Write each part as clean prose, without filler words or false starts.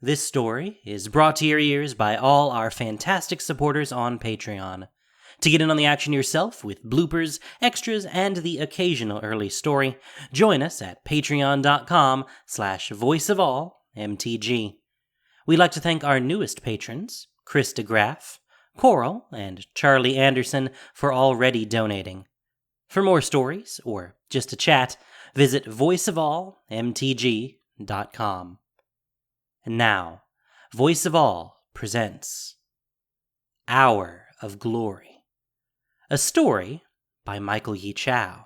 This story is brought to your ears by all our fantastic supporters on Patreon. To get in on the action yourself with bloopers, extras, and the occasional early story, join us at patreon.com/voiceofallmtg. We'd like to thank our newest patrons, Chris DeGraff, Coral, and Charlie Anderson for already donating. For more stories, or just to chat, visit voiceofallmtg.com. And now, Voice of All presents Hour of Glory, a story by Michael Yi Chow.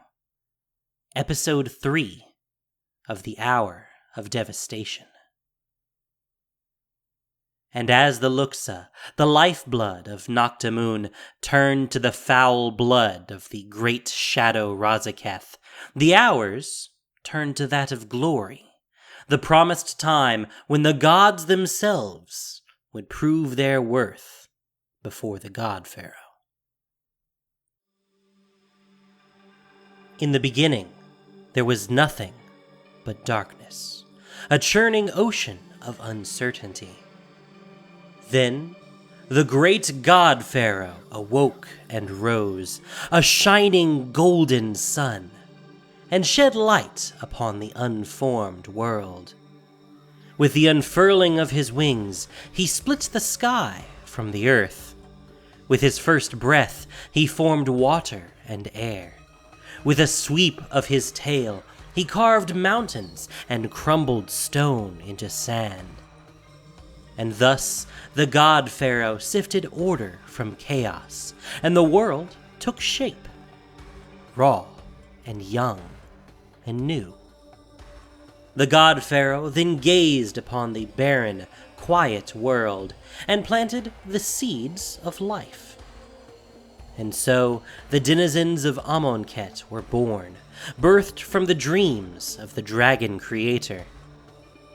Episode 3 of the Hour of Devastation. And as the Luxa, the lifeblood of Noctamoon, turned to the foul blood of the great shadow Razaketh, the hours turned to that of glory, the promised time when the gods themselves would prove their worth before the God Pharaoh. In the beginning, there was nothing but darkness, a churning ocean of uncertainty. Then, the great God Pharaoh awoke and rose, a shining golden sun, and shed light upon the unformed world. With the unfurling of his wings, he split the sky from the earth. With his first breath, he formed water and air. With a sweep of his tail, he carved mountains and crumbled stone into sand. And thus, the God Pharaoh sifted order from chaos, and the world took shape, raw and young and new. The God Pharaoh then gazed upon the barren, quiet world and planted the seeds of life. And so the denizens of Amonkhet were born, birthed from the dreams of the dragon creator.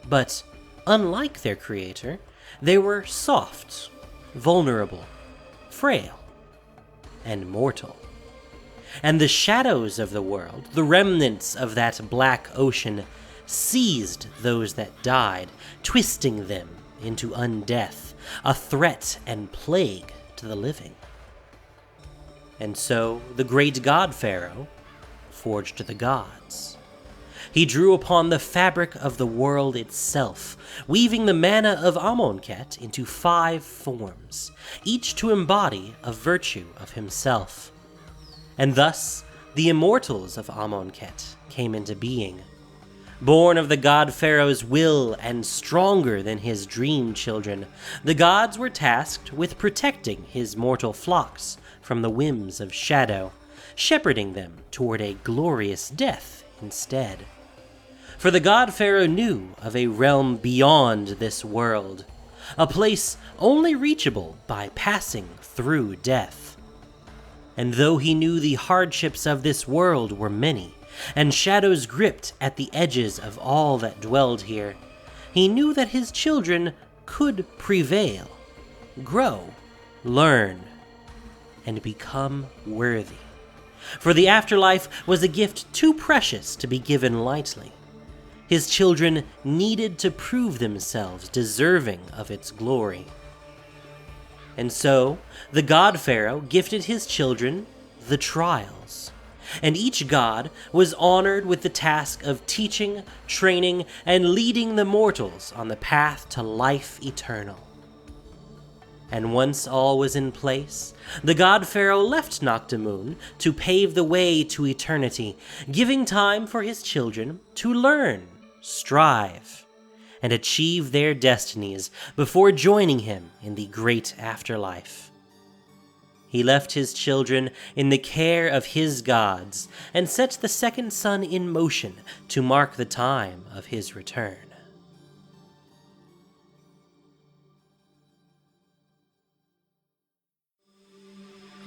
But unlike their creator, they were soft, vulnerable, frail, and mortal. And the shadows of the world, the remnants of that black ocean, seized those that died, twisting them into undeath, a threat and plague to the living. And so the great God Pharaoh forged the gods. He drew upon the fabric of the world itself, weaving the manna of Amonkhet into 5 forms, each to embody a virtue of himself. And thus, the immortals of Amonkhet came into being. Born of the God Pharaoh's will and stronger than his dream children, the gods were tasked with protecting his mortal flocks from the whims of shadow, shepherding them toward a glorious death instead. For the God Pharaoh knew of a realm beyond this world, a place only reachable by passing through death. And though he knew the hardships of this world were many, and shadows gripped at the edges of all that dwelled here, he knew that his children could prevail, grow, learn, and become worthy. For the afterlife was a gift too precious to be given lightly. His children needed to prove themselves deserving of its glory. And so, the God Pharaoh gifted his children the trials, and each god was honored with the task of teaching, training, and leading the mortals on the path to life eternal. And once all was in place, the God Pharaoh left Noctamoon to pave the way to eternity, giving time for his children to learn, strive, and achieve their destinies before joining him in the great afterlife. He left his children in the care of his gods and set the second sun in motion to mark the time of his return.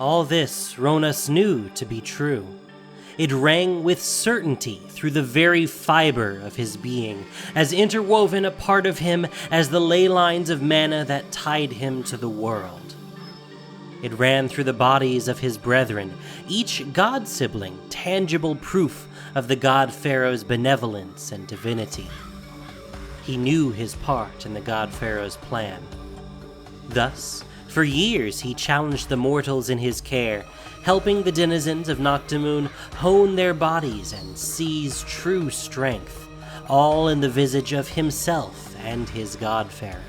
All this Rhonas knew to be true. It rang with certainty through the very fiber of his being, as interwoven a part of him as the ley lines of mana that tied him to the world. It ran through the bodies of his brethren, each god-sibling tangible proof of the God Pharaoh's benevolence and divinity. He knew his part in the god pharaoh's plan. Thus, for years he challenged the mortals in his care, helping the denizens of Noctimun hone their bodies and seize true strength, all in the visage of himself and his god pharaoh.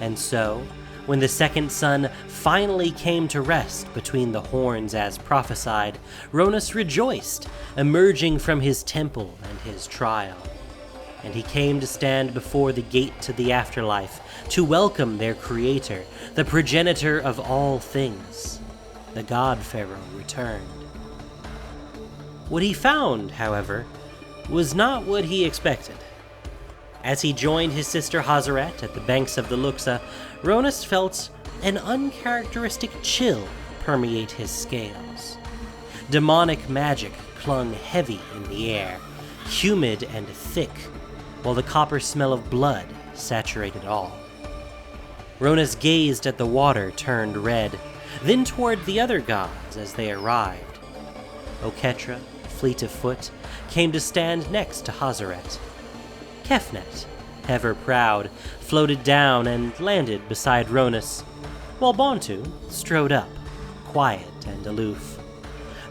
And so, when the second son finally came to rest between the horns as prophesied, Rhonas rejoiced, emerging from his temple and his trial. And he came to stand before the gate to the afterlife to welcome their creator, the progenitor of all things. The god pharaoh returned. What he found, however, was not what he expected. As he joined his sister Hazret at the banks of the Luxa, Rhonas felt an uncharacteristic chill permeate his scales. Demonic magic clung heavy in the air, humid and thick, while the copper smell of blood saturated all. Rhonas gazed at the water turned red, then toward the other gods as they arrived. Oketra, fleet of foot, came to stand next to Hazret. Kefnet, ever proud, floated down and landed beside Rhonas, while Bontu strode up, quiet and aloof.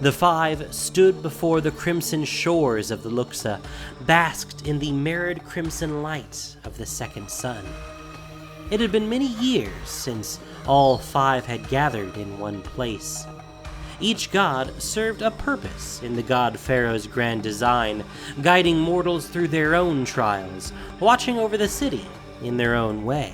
The five stood before the crimson shores of the Luxa, basked in the mirrored crimson light of the second sun. It had been many years since all five had gathered in one place. Each god served a purpose in the god pharaoh's grand design, guiding mortals through their own trials, watching over the city in their own way.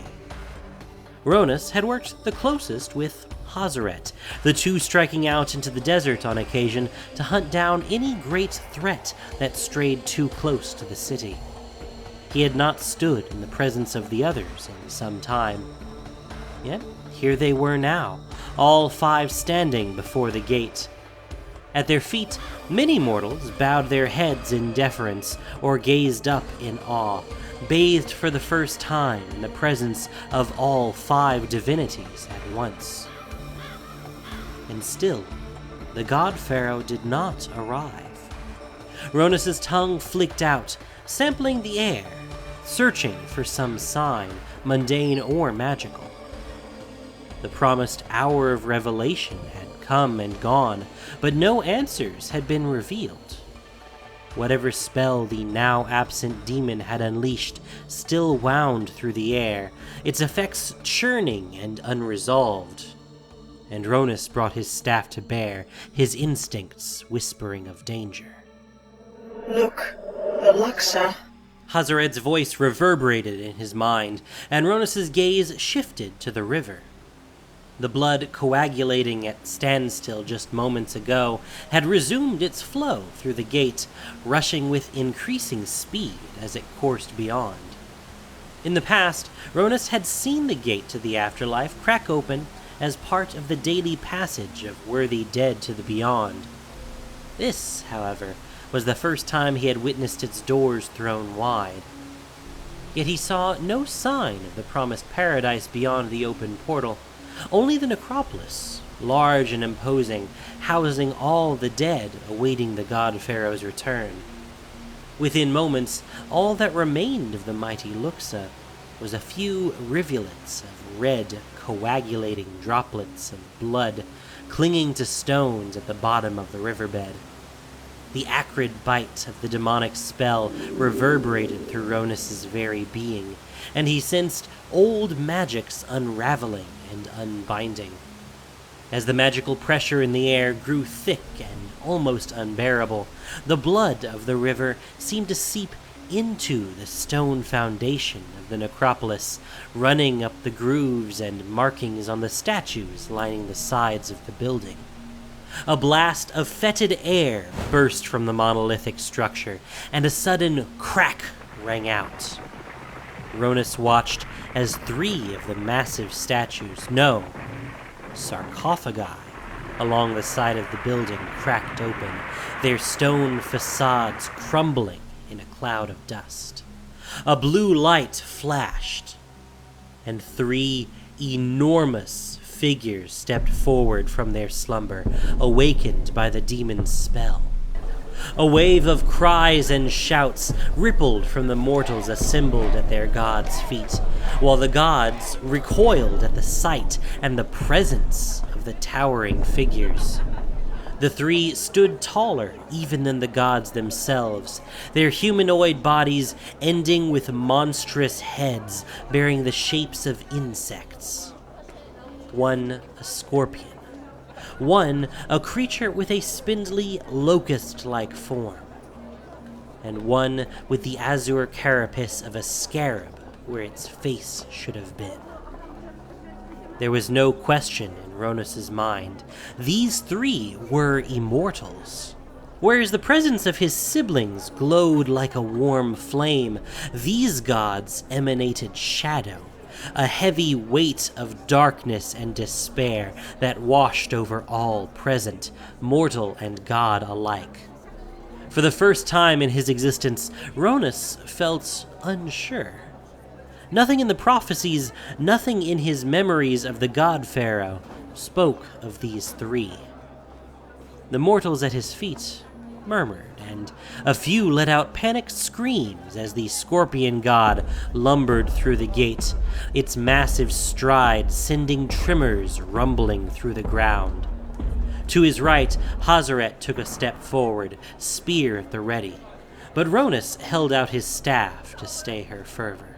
Rhonas had worked the closest with Hazret, the two striking out into the desert on occasion to hunt down any great threat that strayed too close to the city. He had not stood in the presence of the others in some time. Yet here they were now, all five standing before the gate. At their feet, many mortals bowed their heads in deference or gazed up in awe, bathed for the first time in the presence of all five divinities at once. And still, the god pharaoh did not arrive. Rhonas' tongue flicked out, sampling the air, searching for some sign, mundane or magical. The promised hour of revelation had come and gone, but no answers had been revealed. Whatever spell the now absent demon had unleashed still wound through the air, its effects churning and unresolved. And Rhonas brought his staff to bear, his instincts whispering of danger. Look, the Luxa. Hazared's voice reverberated in his mind, and Rhonas' gaze shifted to the river. The blood coagulating at standstill just moments ago had resumed its flow through the gate, rushing with increasing speed as it coursed beyond. In the past, Rhonas had seen the gate to the afterlife crack open as part of the daily passage of worthy dead to the beyond. This, however, was the first time he had witnessed its doors thrown wide. Yet he saw no sign of the promised paradise beyond the open portal, only the necropolis, large and imposing, housing all the dead awaiting the god pharaoh's return. Within moments, all that remained of the mighty Luxa was a few rivulets of red, coagulating droplets of blood clinging to stones at the bottom of the riverbed. The acrid bite of the demonic spell reverberated through Rhonas' very being, and he sensed old magics unraveling and unbinding. As the magical pressure in the air grew thick and almost unbearable, the blood of the river seemed to seep into the stone foundation of the necropolis, running up the grooves and markings on the statues lining the sides of the building. A blast of fetid air burst from the monolithic structure, and a sudden crack rang out. Rhonas watched as 3 of the massive statues, no, sarcophagi, along the side of the building cracked open, their stone facades crumbling in a cloud of dust. A blue light flashed, and 3 enormous figures stepped forward from their slumber, awakened by the demon's spell. A wave of cries and shouts rippled from the mortals assembled at their god's feet, while the gods recoiled at the sight and the presence of the towering figures. The three stood taller even than the gods themselves, their humanoid bodies ending with monstrous heads bearing the shapes of insects. One a scorpion, one a creature with a spindly locust-like form, and one with the azure carapace of a scarab where its face should have been. There was no question in Rhonas' mind. These three were immortals. Whereas the presence of his siblings glowed like a warm flame, these gods emanated shadow, a heavy weight of darkness and despair that washed over all present, mortal and god alike. For the first time in his existence, Rhonas felt unsure. Nothing in the prophecies, nothing in his memories of the god pharaoh spoke of these three. The mortals at his feet murmured, and a few let out panicked screams as the scorpion god lumbered through the gate, its massive stride sending tremors rumbling through the ground. To his right, Hazaret took a step forward, spear at the ready, but Rhonas held out his staff to stay her fervor.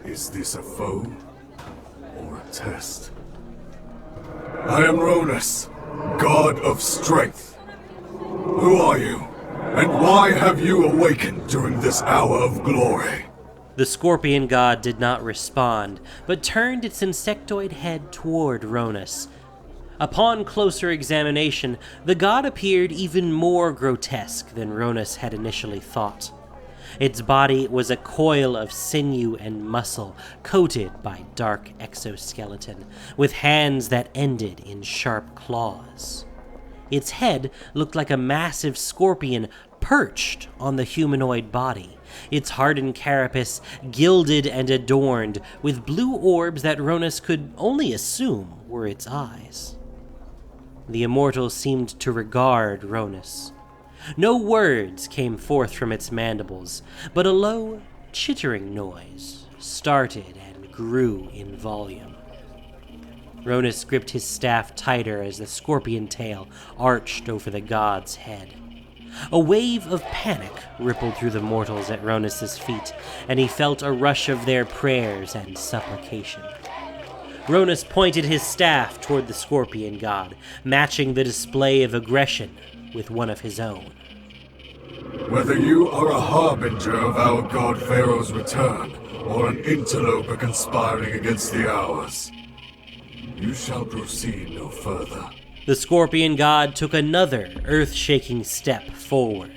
Is this a foe or a test? I am Rhonas, god of strength. Who are you, and why have you awakened during this hour of glory? The scorpion god did not respond, but turned its insectoid head toward Rhonas. Upon closer examination, the god appeared even more grotesque than Rhonas had initially thought. Its body was a coil of sinew and muscle, coated by dark exoskeleton, with hands that ended in sharp claws. Its head looked like a massive scorpion perched on the humanoid body, its hardened carapace gilded and adorned with blue orbs that Rhonas could only assume were its eyes. The immortal seemed to regard Rhonas. No words came forth from its mandibles, but a low, chittering noise started and grew in volume. Rhonas gripped his staff tighter as the scorpion tail arched over the god's head. A wave of panic rippled through the mortals at Rhonas' feet, and he felt a rush of their prayers and supplication. Rhonas pointed his staff toward the scorpion god, matching the display of aggression with one of his own. Whether you are a harbinger of our god Pharaoh's return, or an interloper conspiring against the ours, you shall proceed no further. The scorpion god took another earth-shaking step forward.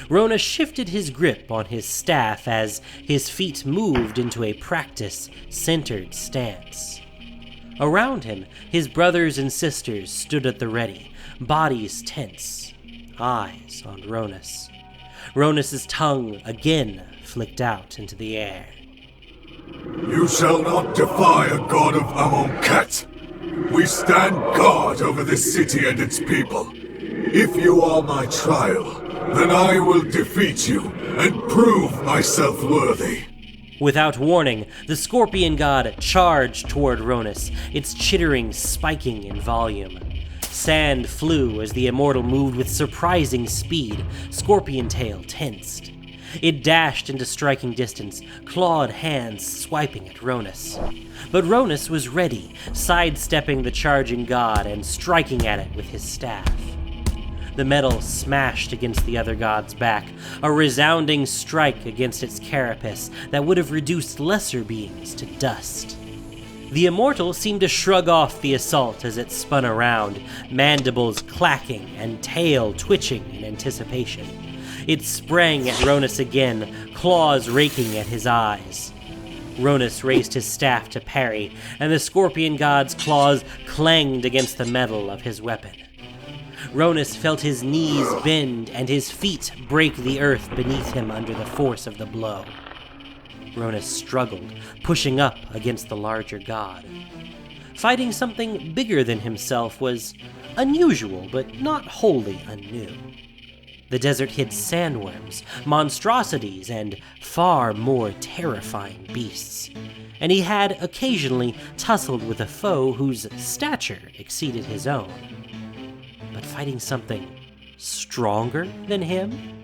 Rhonas shifted his grip on his staff as his feet moved into a practice-centered stance. Around him, his brothers and sisters stood at the ready, bodies tense, eyes on Rhonas. Rhonas' tongue again flicked out into the air. You shall not defy a god of Amonkhet. We stand guard over this city and its people. If you are my trial, then I will defeat you and prove myself worthy. Without warning, the scorpion god charged toward Rhonas, its chittering spiking in volume. Sand flew as the immortal moved with surprising speed, scorpion tail tensed. It dashed into striking distance, clawed hands swiping at Rhonas. But Rhonas was ready, sidestepping the charging god and striking at it with his staff. The metal smashed against the other god's back, a resounding strike against its carapace that would have reduced lesser beings to dust. The immortal seemed to shrug off the assault as it spun around, mandibles clacking and tail twitching in anticipation. It sprang at Rhonas again, claws raking at his eyes. Rhonas raised his staff to parry, and the scorpion god's claws clanged against the metal of his weapon. Rhonas felt his knees bend and his feet break the earth beneath him under the force of the blow. Rhonas struggled, pushing up against the larger god. Fighting something bigger than himself was unusual, but not wholly unnew. The desert hid sandworms, monstrosities, and far more terrifying beasts, and he had occasionally tussled with a foe whose stature exceeded his own. But fighting something stronger than him?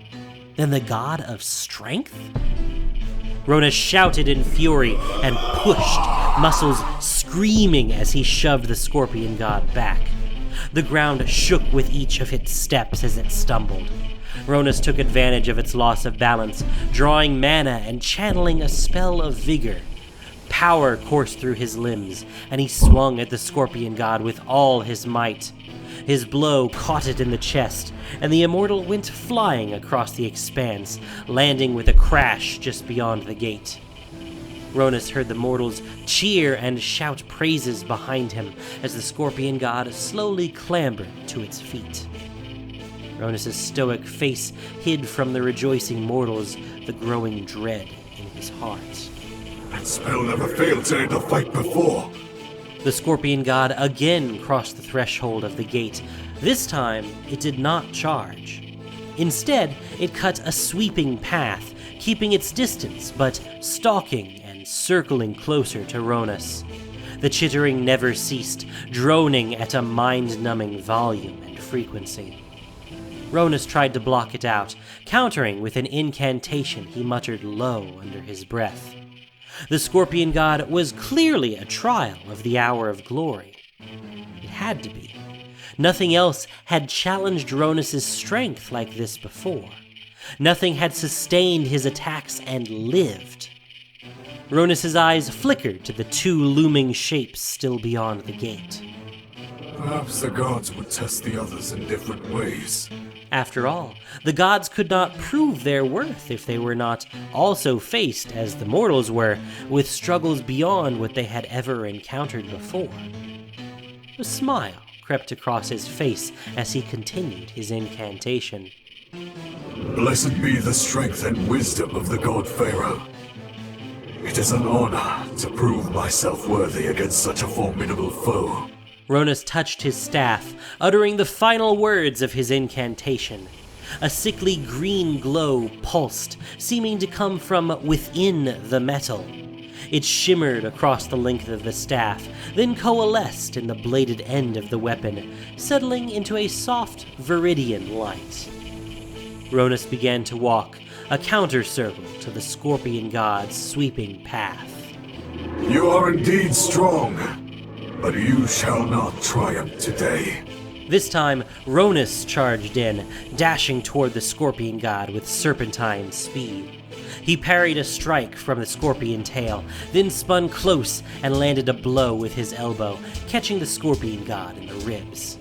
Than the god of strength? Rhonas shouted in fury and pushed, muscles screaming as he shoved the scorpion god back. The ground shook with each of its steps as it stumbled. Rhonas took advantage of its loss of balance, drawing mana and channeling a spell of vigor. Power coursed through his limbs, and he swung at the scorpion god with all his might. His blow caught it in the chest, and the immortal went flying across the expanse, landing with a crash just beyond the gate. Rhonas heard the mortals cheer and shout praises behind him as the scorpion god slowly clambered to its feet. Rhonas' stoic face hid from the rejoicing mortals the growing dread in his heart. That spell never failed to end a fight before. The scorpion god again crossed the threshold of the gate. This time, it did not charge. Instead, it cut a sweeping path, keeping its distance, but stalking and circling closer to Rhonas. The chittering never ceased, droning at a mind-numbing volume and frequency. Rhonas tried to block it out, countering with an incantation he muttered low under his breath. The scorpion god was clearly a trial of the hour of glory. It had to be. Nothing else had challenged Rhonas' strength like this before. Nothing had sustained his attacks and lived. Rhonas' eyes flickered to the two looming shapes still beyond the gate. Perhaps the gods would test the others in different ways. After all, the gods could not prove their worth if they were not also faced, as the mortals were, with struggles beyond what they had ever encountered before. A smile crept across his face as he continued his incantation. Blessed be the strength and wisdom of the god Pharaoh. It is an honor to prove myself worthy against such a formidable foe. Rhonas touched his staff, uttering the final words of his incantation. A sickly green glow pulsed, seeming to come from within the metal. It shimmered across the length of the staff, then coalesced in the bladed end of the weapon, settling into a soft viridian light. Rhonas began to walk, a counter-circle to the scorpion god's sweeping path. You are indeed strong, but you shall not triumph today. This time, Rhonas charged in, dashing toward the scorpion god with serpentine speed. He parried a strike from the scorpion tail, then spun close and landed a blow with his elbow, catching the scorpion god in the ribs.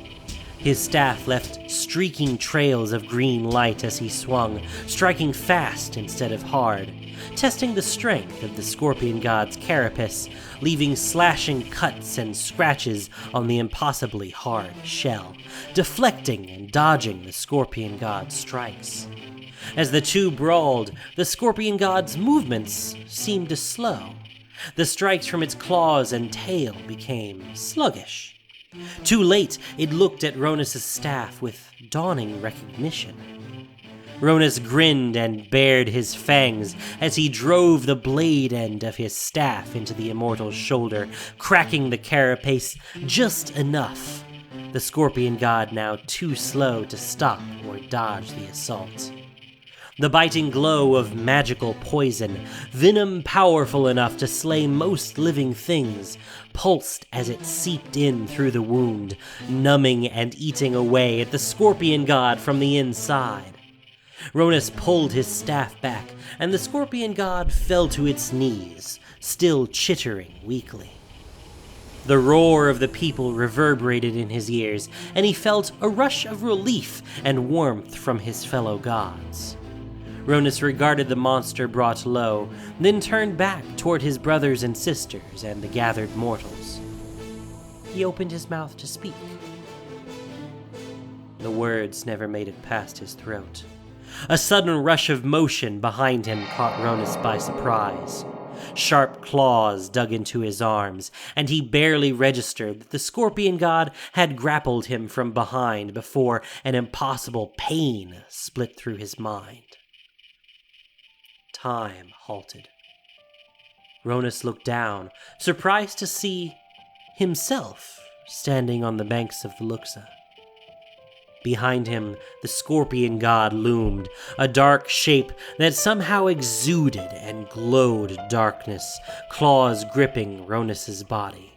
His staff left streaking trails of green light as he swung, striking fast instead of hard, testing the strength of the scorpion god's carapace, leaving slashing cuts and scratches on the impossibly hard shell, deflecting and dodging the scorpion god's strikes. As the two brawled, the scorpion god's movements seemed to slow. The strikes from its claws and tail became sluggish. Too late, it looked at Rhonas' staff with dawning recognition. Rhonas grinned and bared his fangs as he drove the blade end of his staff into the immortal's shoulder, cracking the carapace just enough. The scorpion god now too slow to stop or dodge the assault. The biting glow of magical poison, venom powerful enough to slay most living things, pulsed as it seeped in through the wound, numbing and eating away at the scorpion god from the inside. Rhonas pulled his staff back, and the scorpion god fell to its knees, still chittering weakly. The roar of the people reverberated in his ears, and he felt a rush of relief and warmth from his fellow gods. Rhonas regarded the monster brought low, then turned back toward his brothers and sisters and the gathered mortals. He opened his mouth to speak. The words never made it past his throat. A sudden rush of motion behind him caught Rhonas by surprise. Sharp claws dug into his arms, and he barely registered that the scorpion god had grappled him from behind before an impossible pain split through his mind. Time halted. Rhonas looked down, surprised to see himself standing on the banks of the Luxa. Behind him, the scorpion god loomed, a dark shape that somehow exuded and glowed darkness, claws gripping Rhonas' body.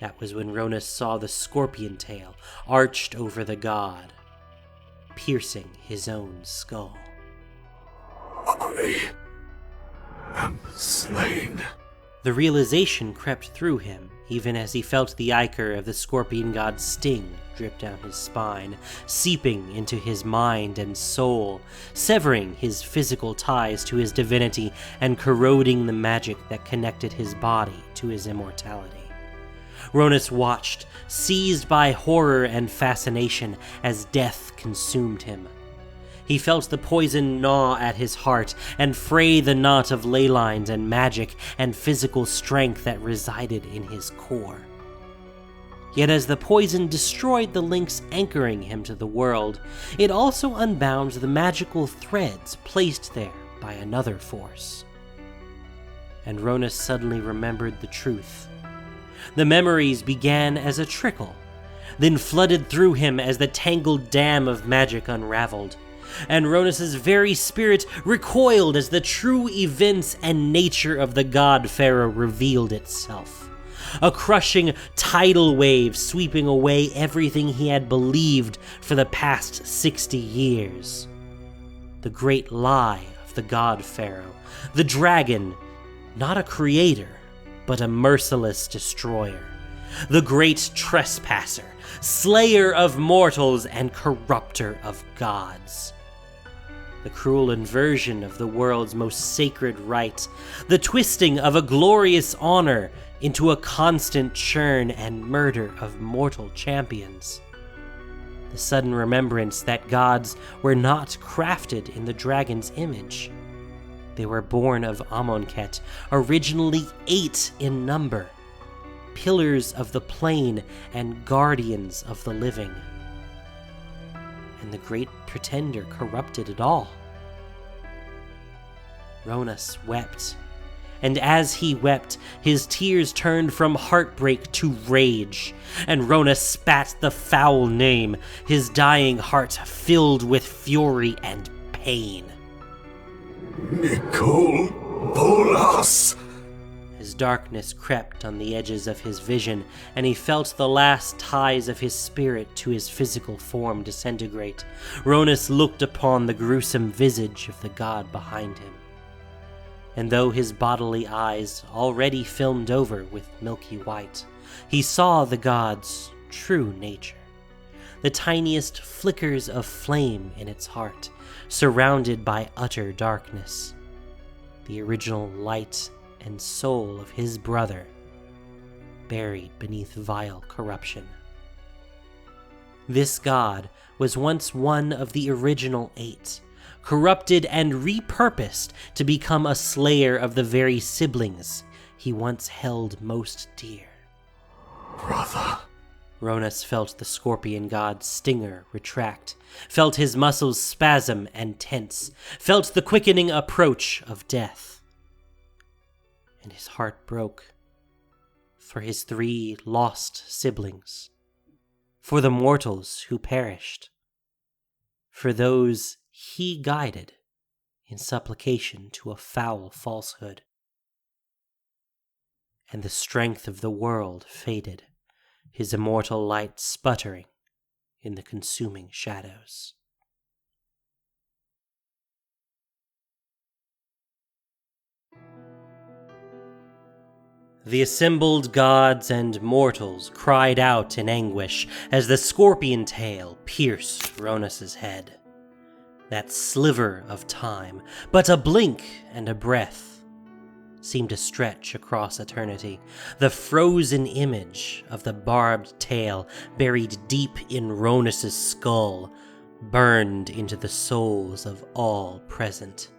That was when Rhonas saw the scorpion tail arched over the god, piercing his own skull. I am slain. The realization crept through him, even as he felt the ichor of the scorpion god's sting drip down his spine, seeping into his mind and soul, severing his physical ties to his divinity and corroding the magic that connected his body to his immortality. Rhonas watched, seized by horror and fascination as death consumed him. He felt the poison gnaw at his heart and fray the knot of ley lines and magic and physical strength that resided in his core. Yet as the poison destroyed the links anchoring him to the world, it also unbound the magical threads placed there by another force. And Rhonas suddenly remembered the truth. The memories began as a trickle, then flooded through him as the tangled dam of magic unraveled. And Rhonas' very spirit recoiled as the true events and nature of the god pharaoh revealed itself. A crushing tidal wave sweeping away everything he had believed for the past 60 years. The great lie of the god pharaoh, the dragon, not a creator, but a merciless destroyer. The great trespasser, slayer of mortals and corrupter of gods. The cruel inversion of the world's most sacred right, the twisting of a glorious honor into a constant churn and murder of mortal champions. The sudden remembrance that gods were not crafted in the dragon's image. They were born of Amonkhet, originally 8 in number, pillars of the plane and guardians of the living. And the great pretender corrupted it all. Rhonas wept, and as he wept, his tears turned from heartbreak to rage, and Rhonas spat the foul name, his dying heart filled with fury and pain. Nicole Bolas! As darkness crept on the edges of his vision, and he felt the last ties of his spirit to his physical form disintegrate, Rhonas looked upon the gruesome visage of the god behind him. And though his bodily eyes already filmed over with milky white, he saw the god's true nature. The tiniest flickers of flame in its heart, surrounded by utter darkness. The original light and soul of his brother, buried beneath vile corruption. This god was once one of the original 8, corrupted and repurposed to become a slayer of the very siblings he once held most dear. Brother. Rhonas felt the scorpion god's stinger retract, felt his muscles spasm and tense, felt the quickening approach of death. And his heart broke for his 3 lost siblings, for the mortals who perished, for those he guided in supplication to a foul falsehood. And the strength of the world faded, his immortal light sputtering in the consuming shadows. The assembled gods and mortals cried out in anguish as the scorpion tail pierced Rhonas' head. That sliver of time, but a blink and a breath, seemed to stretch across eternity. The frozen image of the barbed tail buried deep in Rhonas' skull burned into the souls of all present.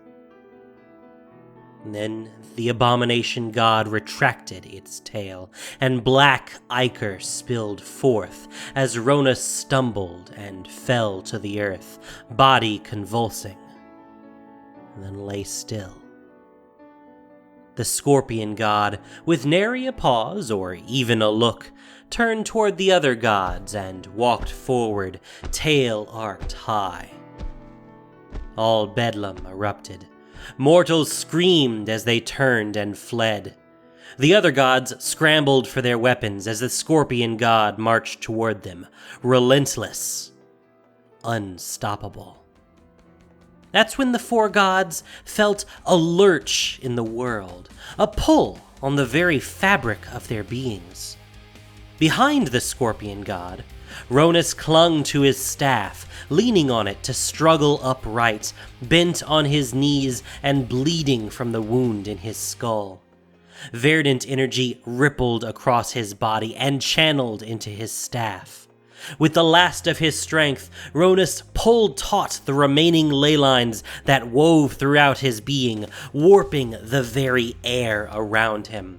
Then the abomination god retracted its tail, and black ichor spilled forth as Rhonas stumbled and fell to the earth, body convulsing, then lay still. The scorpion god, with nary a pause or even a look, turned toward the other gods and walked forward, tail arched high. All bedlam erupted. Mortals screamed as they turned and fled. The other gods scrambled for their weapons as the scorpion god marched toward them, relentless, unstoppable. That's when the four gods felt a lurch in the world, a pull on the very fabric of their beings. Behind the scorpion god, Rhonas clung to his staff, leaning on it to struggle upright, bent on his knees and bleeding from the wound in his skull. Verdant energy rippled across his body and channeled into his staff. With the last of his strength, Rhonas pulled taut the remaining ley lines that wove throughout his being, warping the very air around him.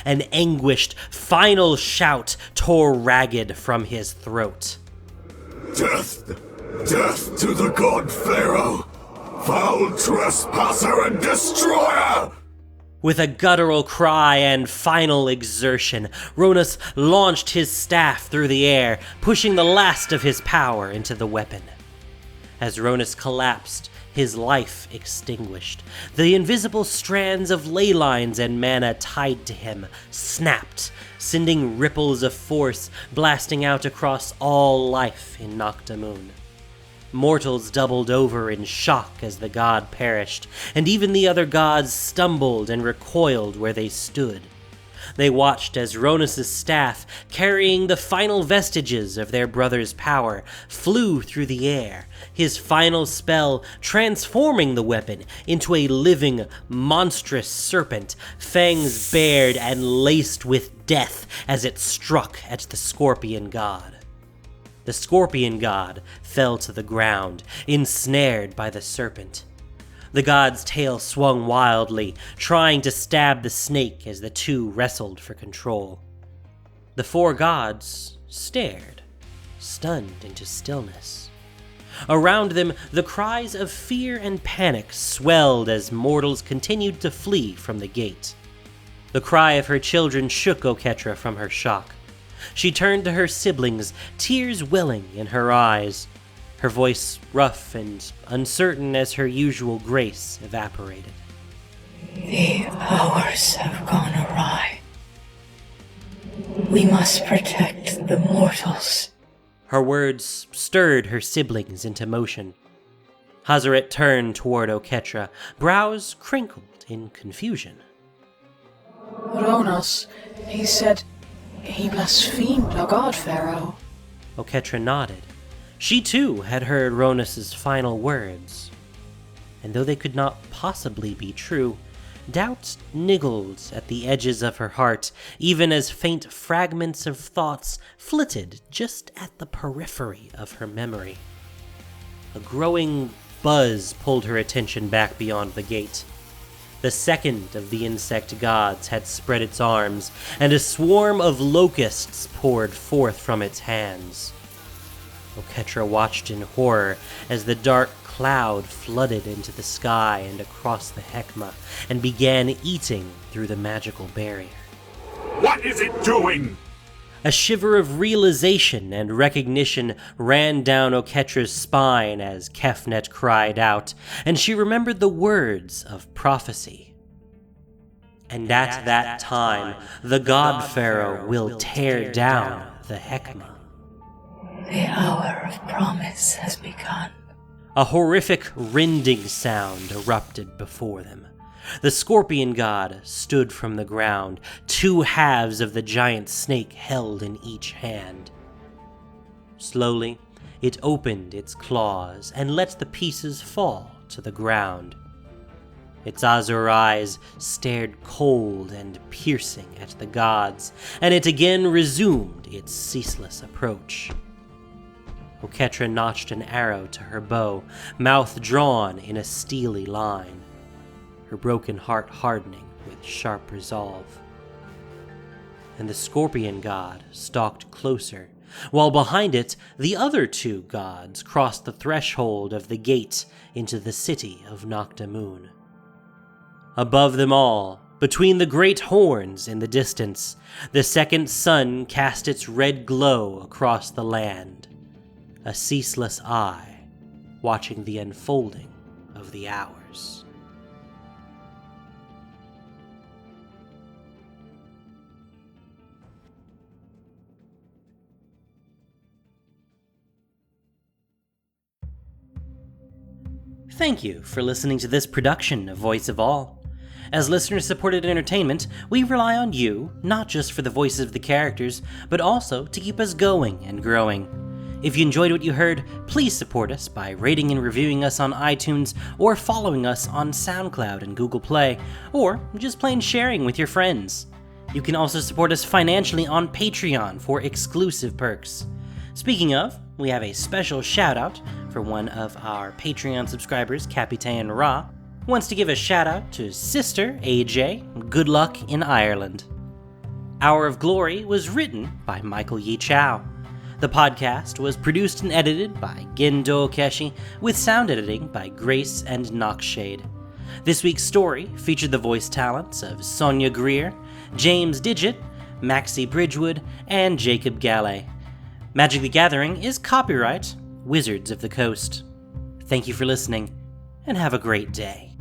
An anguished, final shout tore ragged from his throat. Death! Death to the god Pharaoh! Foul trespasser and destroyer! With a guttural cry and final exertion, Rhonas launched his staff through the air, pushing the last of his power into the weapon. As Rhonas collapsed, his life extinguished, the invisible strands of ley lines and mana tied to him snapped, sending ripples of force blasting out across all life in Noxshade. Mortals doubled over in shock as the god perished, and even the other gods stumbled and recoiled where they stood. They watched as Rhonas' staff, carrying the final vestiges of their brother's power, flew through the air, his final spell transforming the weapon into a living, monstrous serpent, fangs bared and laced with death as it struck at the scorpion god. The scorpion god fell to the ground, ensnared by the serpent. The god's tail swung wildly, trying to stab the snake as the two wrestled for control. The four gods stared, stunned into stillness. Around them, the cries of fear and panic swelled as mortals continued to flee from the gate. The cry of her children shook Oketra from her shock. She turned to her siblings, tears welling in her eyes. Her voice rough and uncertain as her usual grace evaporated. The hours have gone awry. We must protect the mortals. Her words stirred her siblings into motion. Hazaret turned toward Oketra, brows crinkled in confusion. Rhonas, he said he blasphemed our god Pharaoh. Oketra nodded. She too had heard Rhonas' final words. And though they could not possibly be true, doubt niggled at the edges of her heart, even as faint fragments of thoughts flitted just at the periphery of her memory. A growing buzz pulled her attention back beyond the gate. The second of the insect gods had spread its arms, and a swarm of locusts poured forth from its hands. Oketra watched in horror as the dark cloud flooded into the sky and across the Hekma, and began eating through the magical barrier. What is it doing? A shiver of realization and recognition ran down Oketra's spine as Kefnet cried out, and she remembered the words of prophecy. And at that time, the god Pharaoh will tear down the Hekma. The hour of promise has begun. A horrific rending sound erupted before them. The scorpion god stood from the ground, two halves of the giant snake held in each hand. Slowly, it opened its claws and let the pieces fall to the ground. Its azure eyes stared cold and piercing at the gods, and it again resumed its ceaseless approach. Oketra notched an arrow to her bow, mouth drawn in a steely line. her broken heart hardening with sharp resolve. And the scorpion god stalked closer, while behind it the other two gods crossed the threshold of the gate into the city of Noctamoon. Above them all, between the great horns in the distance, the second sun cast its red glow across the land, a ceaseless eye watching the unfolding of the hours. Thank you for listening to this production of Voice of All. As listener-supported entertainment, we rely on you, not just for the voices of the characters, but also to keep us going and growing. If you enjoyed what you heard, please support us by rating and reviewing us on iTunes, or following us on SoundCloud and Google Play, or just plain sharing with your friends. You can also support us financially on Patreon for exclusive perks. Speaking of, we have a special shout-out for one of our Patreon subscribers, Capitan Ra, wants to give a shout-out to Sister AJ. Good luck in Ireland. Hour of Glory was written by Michael Yi Chow. The podcast was produced and edited by Gendo Keshi, with sound editing by Grace and Noxshade. This week's story featured the voice talents of Sonia Greer, James Digit, Maxie Bridgewood, and Jacob Gallet. Magic the Gathering is copyright Wizards of the Coast. Thank you for listening, and have a great day.